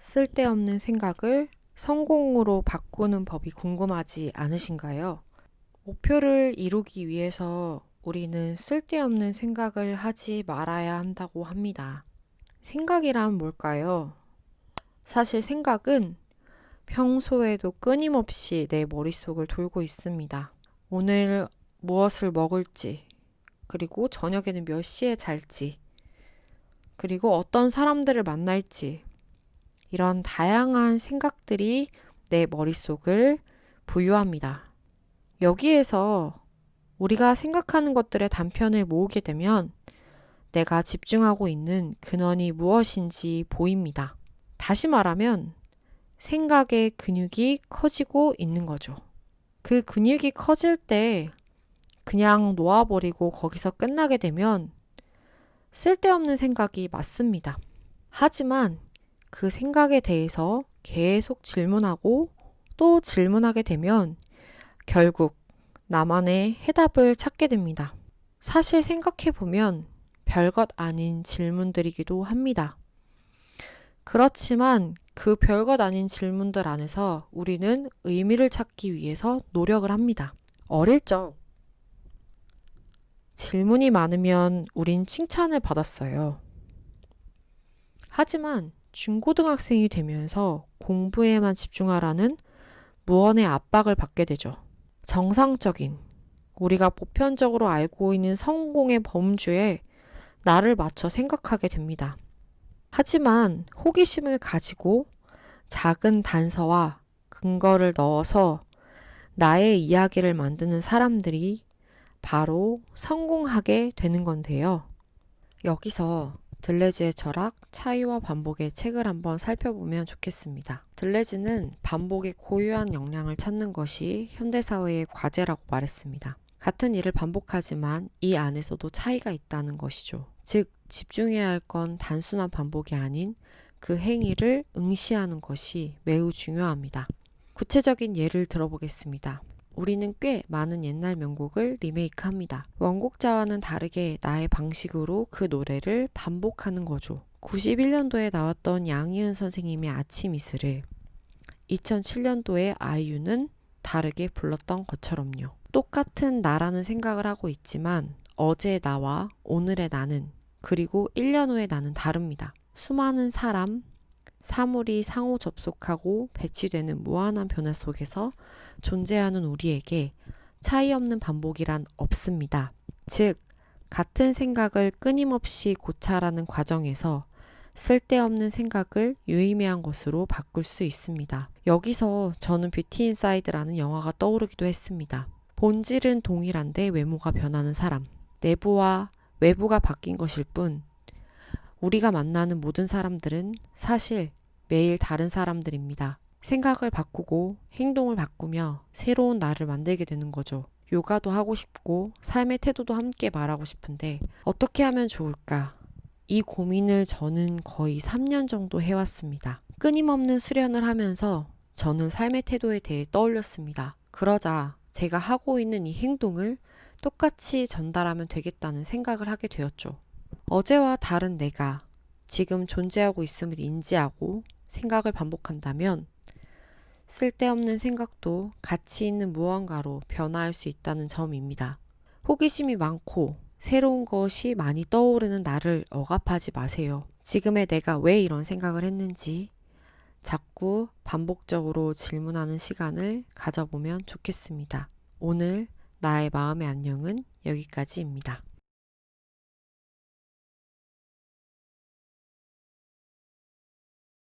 쓸데없는 생각을 성공으로 바꾸는 법이 궁금하지 않으신가요? 목표를 이루기 위해서 우리는 쓸데없는 생각을 하지 말아야 한다고 합니다. 생각이란 뭘까요? 사실 생각은 평소에도 끊임없이 내 머릿속을 돌고 있습니다. 오늘 무엇을 먹을지, 그리고 저녁에는 몇 시에 잘지, 그리고 어떤 사람들을 만날지, 이런 다양한 생각들이 내 머릿속을 부유합니다. 여기에서 우리가 생각하는 것들의 단편을 모으게 되면 내가 집중하고 있는 근원이 무엇인지 보입니다. 다시 말하면 생각의 근육이 커지고 있는 거죠. 그 근육이 커질 때 그냥 놓아버리고 거기서 끝나게 되면 쓸데없는 생각이 맞습니다. 하지만 그 생각에 대해서 계속 질문하고 또 질문하게 되면 결국 나만의 해답을 찾게 됩니다. 사실 생각해보면 별것 아닌 질문들이기도 합니다. 그렇지만 그 별것 아닌 질문들 안에서 우리는 의미를 찾기 위해서 노력을 합니다. 어릴 적 질문이 많으면 우린 칭찬을 받았어요. 하지만 중고등학생이 되면서 공부에만 집중하라는 무언의 압박을 받게 되죠. 정상적인, 우리가 보편적으로 알고 있는 성공의 범주에 나를 맞춰 생각하게 됩니다. 하지만 호기심을 가지고 작은 단서와 근거를 넣어서 나의 이야기를 만드는 사람들이 바로 성공하게 되는 건데요. 여기서 들레즈의 철학, 차이와 반복의 책을 한번 살펴보면 좋겠습니다. 들레즈는 반복의 고유한 역량을 찾는 것이 현대사회의 과제라고 말했습니다. 같은 일을 반복하지만 이 안에서도 차이가 있다는 것이죠. 즉, 집중해야 할 건 단순한 반복이 아닌 그 행위를 응시하는 것이 매우 중요합니다. 구체적인 예를 들어보겠습니다. 우리는 꽤 많은 옛날 명곡을 리메이크합니다. 원곡자와는 다르게 나의 방식으로 그 노래를 반복하는 거죠. 91년도에 나왔던 양희은 선생님의 아침 이슬을 2007년도에 아이유는 다르게 불렀던 것처럼요. 똑같은 나라는 생각을 하고 있지만 어제의 나와 오늘의 나는, 그리고 1년 후의 나는 다릅니다. 수많은 사람, 사물이 상호 접속하고 배치되는 무한한 변화 속에서 존재하는 우리에게 차이 없는 반복이란 없습니다. 즉, 같은 생각을 끊임없이 고찰하는 과정에서 쓸데없는 생각을 유의미한 것으로 바꿀 수 있습니다. 여기서 저는 뷰티 인사이드라는 영화가 떠오르기도 했습니다. 본질은 동일한데 외모가 변하는 사람. 내부와 외부가 바뀐 것일 뿐 우리가 만나는 모든 사람들은 사실 매일 다른 사람들입니다. 생각을 바꾸고 행동을 바꾸며 새로운 나를 만들게 되는 거죠. 요가도 하고 싶고 삶의 태도도 함께 말하고 싶은데 어떻게 하면 좋을까? 이 고민을 저는 거의 3년 정도 해왔습니다. 끊임없는 수련을 하면서 저는 삶의 태도에 대해 떠올렸습니다. 그러자 제가 하고 있는 이 행동을 똑같이 전달하면 되겠다는 생각을 하게 되었죠. 어제와 다른 내가 지금 존재하고 있음을 인지하고 생각을 반복한다면 쓸데없는 생각도 가치 있는 무언가로 변화할 수 있다는 점입니다. 호기심이 많고 새로운 것이 많이 떠오르는 나를 억압하지 마세요. 지금의 내가 왜 이런 생각을 했는지 자꾸 반복적으로 질문하는 시간을 가져보면 좋겠습니다. 오늘 나의 마음의 안녕은 여기까지입니다.